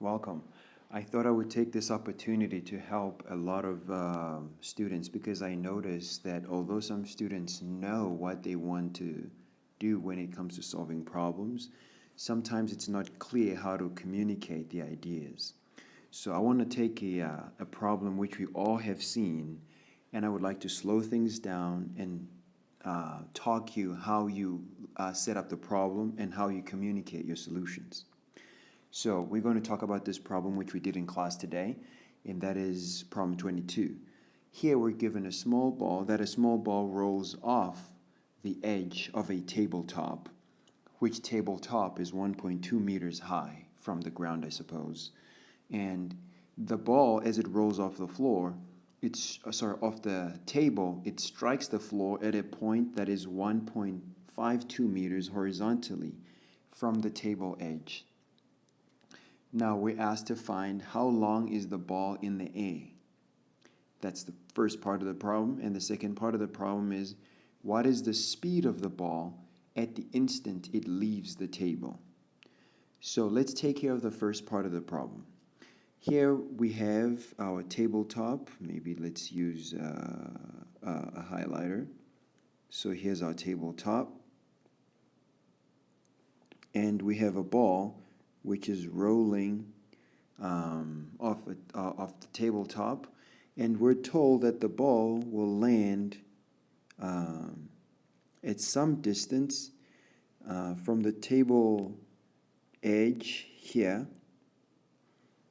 Welcome. I thought I would take this opportunity to help a lot of students because I noticed that although some students know what they want to do when it comes to solving problems, sometimes it's not clear how to communicate the ideas. So I want to take a problem which we all have seen, and I would like to slow things down and talk you how you set up the problem and how you communicate your solutions. So we're going to talk about this problem which we did in class today, and that is problem 22. Here we're given a small ball rolls off the edge of a tabletop, which tabletop is 1.2 meters high from the ground, I suppose. And the ball, as it rolls off the floor, off the table, it strikes the floor at a point that is 1.52 meters horizontally from the table edge. Now we're asked to find how long is the ball in the air. That's the first part of the problem. And the second part of the problem is, what is the speed of the ball at the instant it leaves the table? So let's take care of the first part of the problem. Here we have our tabletop. Maybe let's use a highlighter. So here's our tabletop. And we have a ball which is rolling off the tabletop, and we're told that the ball will land at some distance from the table edge here.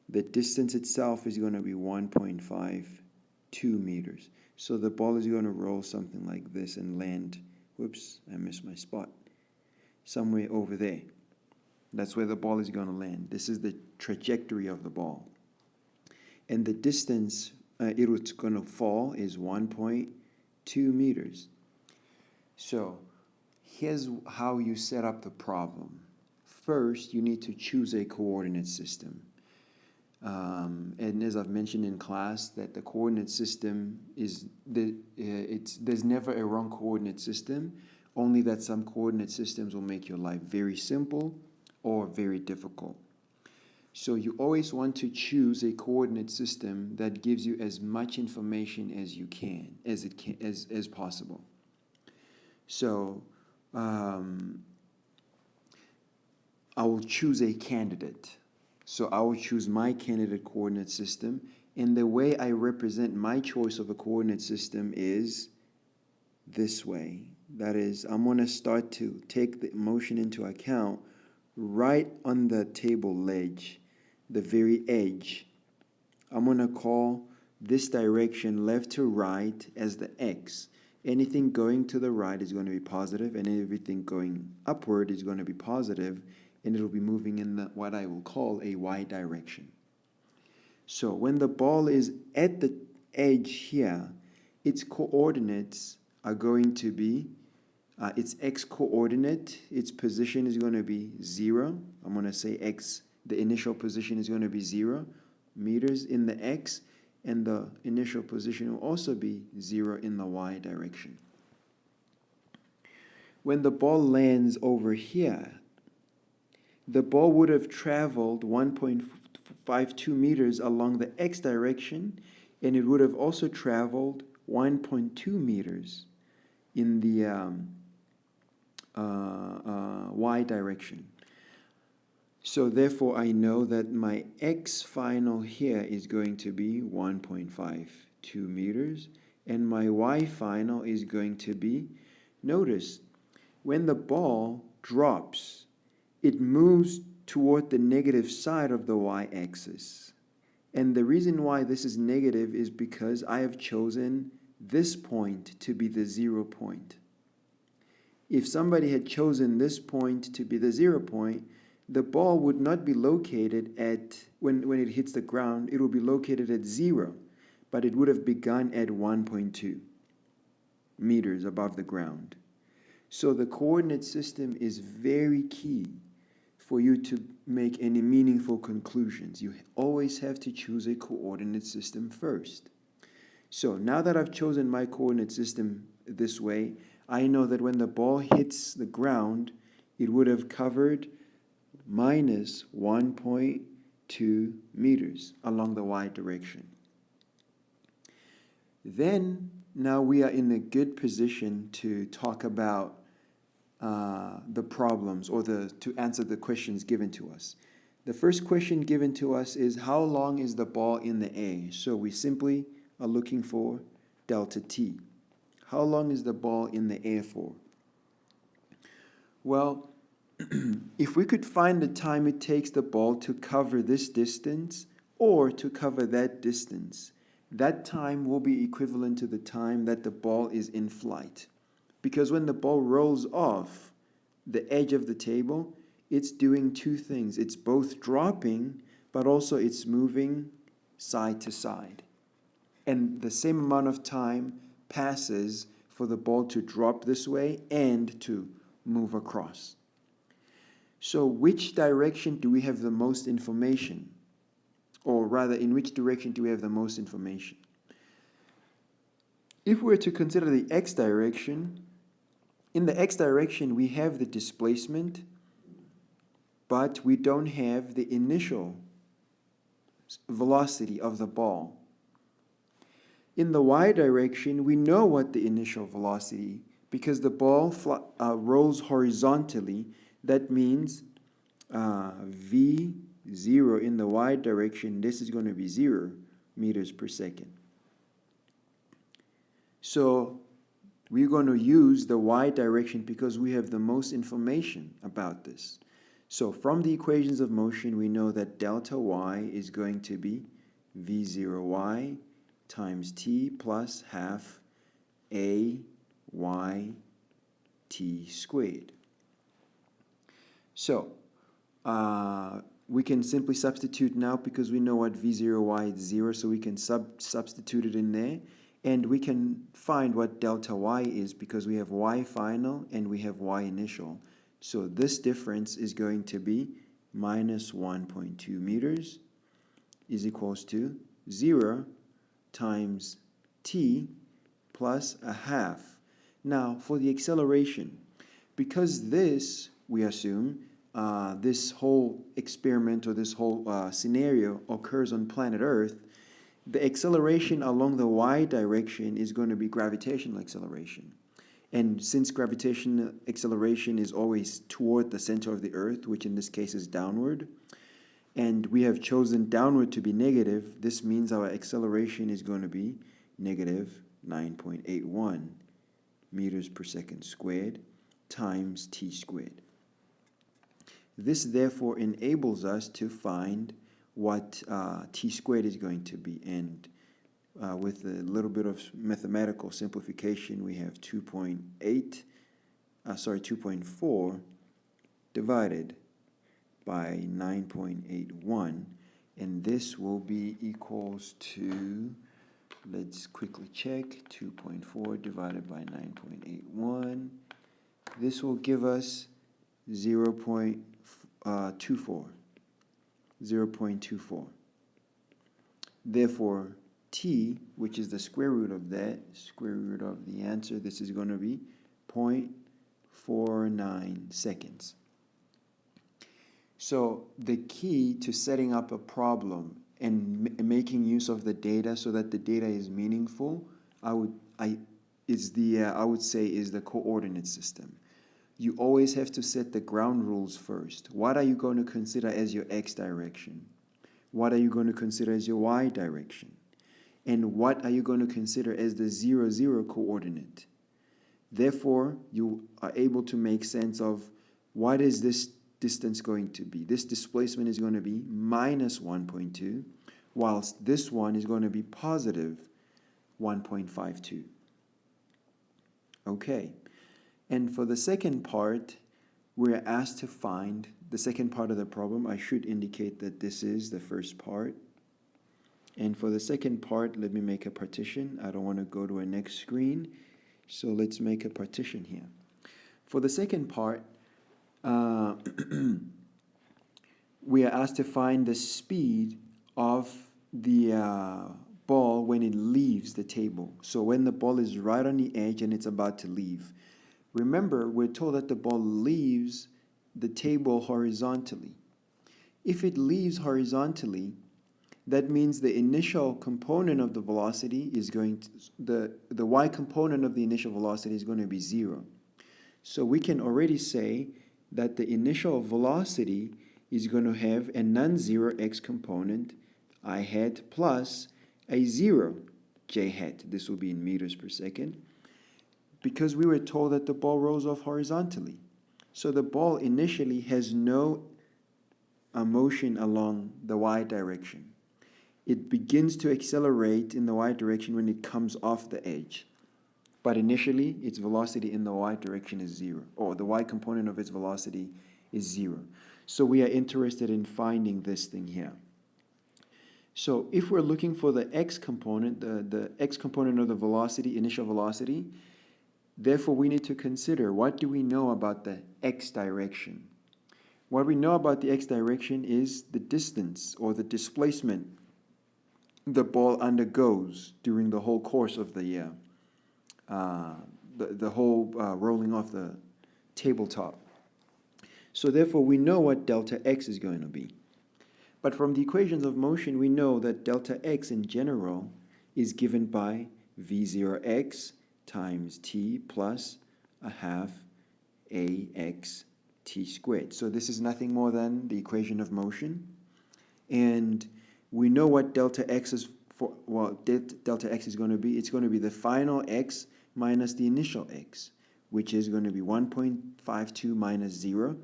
The distance itself is going to be 1.52 meters. So the ball is going to roll something like this and land, whoops, I missed my spot, somewhere over there. That's where the ball is going to land. This is the trajectory of the ball. And the distance it's going to fall is 1.2 meters. So here's how you set up the problem. First, you need to choose a coordinate system. And as I've mentioned in class, that the coordinate system is, there's never a wrong coordinate system, only that some coordinate systems will make your life very simple or very difficult. So you always want to choose a coordinate system that gives you as much information as you can, as possible. So I will choose a candidate. So I will choose my candidate coordinate system, and the way I represent my choice of a coordinate system is this way. That is, I'm going to start to take the motion into account right on the table ledge, the very edge. I'm going to call this direction left to right as the X. Anything going to the right is going to be positive, and everything going upward is going to be positive, and it'll be moving in what I will call a Y direction. So when the ball is at the edge here, its coordinates are going to be its X coordinate, its position is going to be 0. I'm going to say X, the initial position is going to be 0 meters in the X, and the initial position will also be 0 in the Y direction. When the ball lands over here, the ball would have traveled 1.52 meters along the X direction, and it would have also traveled 1.2 meters in the Y direction. So therefore I know that my X final here is going to be 1.52 meters, and my Y final is going to be, notice, when the ball drops, it moves toward the negative side of the Y-axis. And the reason why this is negative is because I have chosen this point to be the 0 point. If somebody had chosen this point to be the 0 point, the ball would not be located at, when it hits the ground, it will be located at 0, but it would have begun at 1.2 meters above the ground. So the coordinate system is very key for you to make any meaningful conclusions. You always have to choose a coordinate system first. So now that I've chosen my coordinate system this way, I know that when the ball hits the ground, it would have covered minus 1.2 2 meters along the y direction. Then, now we are in a good position to talk about the problems or to answer the questions given to us. The first question given to us is, how long is the ball in the air? So we simply are looking for delta t. How long is the ball in the air for? Well, if we could find the time it takes the ball to cover this distance or to cover that distance, that time will be equivalent to the time that the ball is in flight. Because when the ball rolls off the edge of the table, it's doing two things. It's both dropping, but also it's moving side to side. And the same amount of time passes for the ball to drop this way and to move across. So which direction do we have the most information? Or rather, in which direction do we have the most information? If we were to consider the x direction, in the x direction we have the displacement, but we don't have the initial velocity of the ball. In the y direction, we know what the initial velocity, because the ball rolls horizontally. That means v0 in the y direction, this is going to be 0 meters per second. So we're going to use the y direction because we have the most information about this. So from the equations of motion, we know that delta y is going to be v0y times t plus half a y t squared. So we can simply substitute now because we know what v0y is 0, so we can substitute it in there. And we can find what delta y is because we have y final and we have y initial. So this difference is going to be minus 1.2 meters is equals to 0 times t plus a half. Now for the acceleration, because this, we assume, this whole experiment or this whole scenario occurs on planet Earth, the acceleration along the y direction is going to be gravitational acceleration. And since gravitational acceleration is always toward the center of the Earth, which in this case is downward, and we have chosen downward to be negative, this means our acceleration is going to be negative 9.81 meters per second squared times t squared. This therefore enables us to find what t squared is going to be, and with a little bit of mathematical simplification, we have 2.4 divided by 9.81, and this will be equals to, let's quickly check, 2.4 divided by 9.81. This will give us 0.24. Therefore, t, which is the square root of that, square root of the answer, this is going to be 0.49 seconds. So the key to setting up a problem and making use of the data so that the data is meaningful, I would say is the coordinate system. You always have to set the ground rules first. What are you going to consider as your x direction? What are you going to consider as your y direction? And what are you going to consider as the 0, 0 coordinate? Therefore, you are able to make sense of what is this distance going to be. This displacement is going to be minus 1.2, whilst this one is going to be positive 1.52. Okay. And for the second part, we're asked to find the second part of the problem. I should indicate that this is the first part. And for the second part, let me make a partition. I don't want to go to a next screen, so let's make a partition here. For the second part, we are asked to find the speed of the ball when it leaves the table. So when the ball is right on the edge and it's about to leave. Remember, we're told that the ball leaves the table horizontally. If it leaves horizontally, that means the initial component of the velocity is going to, the y component of the initial velocity is going to be 0. So we can already say that the initial velocity is going to have a non-zero x component, I hat, plus a 0 j hat. This will be in meters per second, because we were told that the ball rolls off horizontally. So the ball initially has no motion along the y direction. It begins to accelerate in the y direction when it comes off the edge. But initially, its velocity in the y direction is 0, or the y component of its velocity is 0. So we are interested in finding this thing here. So if we're looking for the x component, the x component of the velocity, initial velocity, therefore we need to consider, what do we know about the x direction? What we know about the x direction is the distance or the displacement the ball undergoes during the whole course of the whole rolling off the tabletop. So therefore we know what delta x is going to be. But from the equations of motion, we know that delta x in general is given by v0x times t plus a half ax t squared. So this is nothing more than the equation of motion. And we know what delta x is for. Well, delta x is going to be, it's going to be the final x minus the initial x, which is going to be 1.52 minus 0.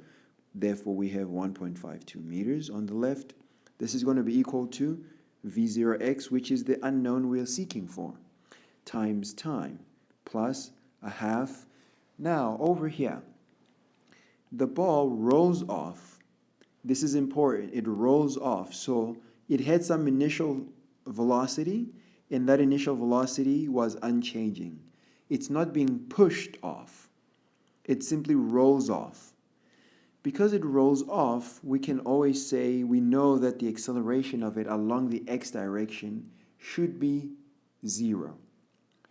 Therefore, we have 1.52 meters on the left. This is going to be equal to v0x, which is the unknown we're seeking for, times time, plus a half. Now, over here, the ball rolls off. This is important. It rolls off. So it had some initial velocity, and that initial velocity was unchanging. It's not being pushed off. It simply rolls off. Because it rolls off, we can always say we know that the acceleration of it along the x direction should be 0.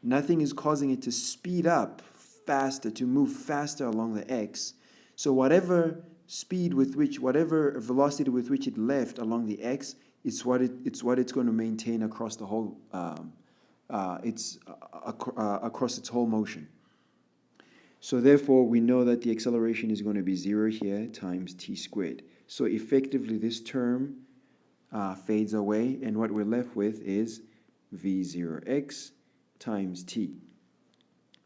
Nothing is causing it to speed up faster, to move faster along the x. So whatever speed with which, whatever velocity with which it left along the x, it's what it's going to maintain across the whole across its whole motion. So therefore, we know that the acceleration is going to be 0 here times t squared. So effectively, this term fades away, and what we're left with is v0x times t.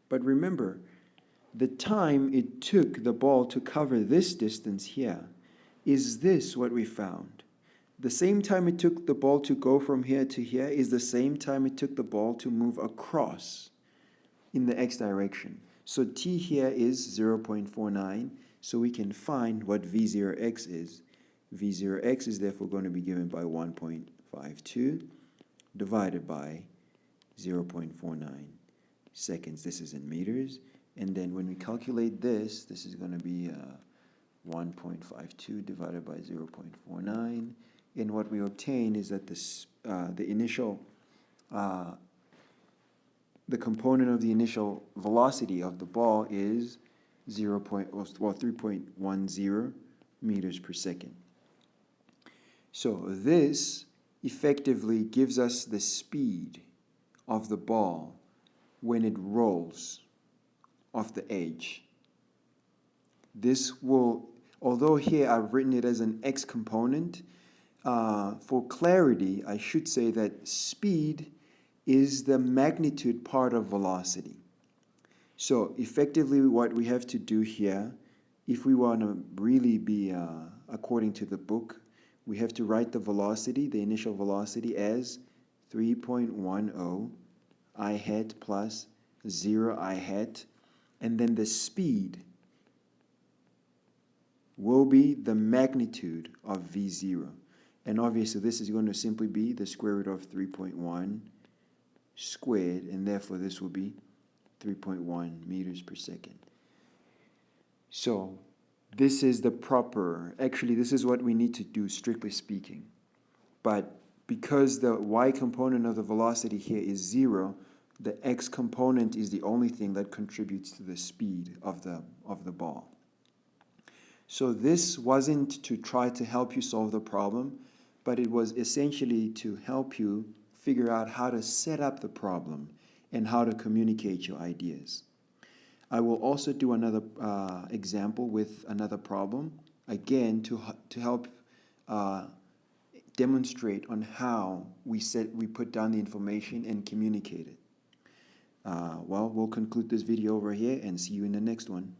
But remember, the time it took the ball to cover this distance here is this what we found. The same time it took the ball to go from here to here is the same time it took the ball to move across in the x direction. So t here is 0.49, so we can find what v0x is. v0x is therefore going to be given by 1.52 divided by 0.49 seconds. This is in meters. And then when we calculate this, this is going to be 1.52 divided by 0.49. And what we obtain is that this, the initial, the component of the initial velocity of the ball is 3.10 meters per second. So this effectively gives us the speed of the ball when it rolls off the edge. This will, although here I've written it as an x component, for clarity, I should say that speed is the magnitude part of velocity. So effectively what we have to do here, if we want to really be according to the book, we have to write the velocity, the initial velocity, as 3.10 I hat plus 0 I hat, and then the speed will be the magnitude of v0. And obviously this is going to simply be the square root of 3.1 squared, and therefore this will be 3.1 meters per second. So this is the proper, actually this is what we need to do strictly speaking. But because the y component of the velocity here is 0, the x component is the only thing that contributes to the speed of the ball. So this wasn't to try to help you solve the problem, but it was essentially to help you figure out how to set up the problem and how to communicate your ideas. I will also do another example with another problem, again to help demonstrate on how we put down the information and communicate it. Well, we'll conclude this video over here and see you in the next one.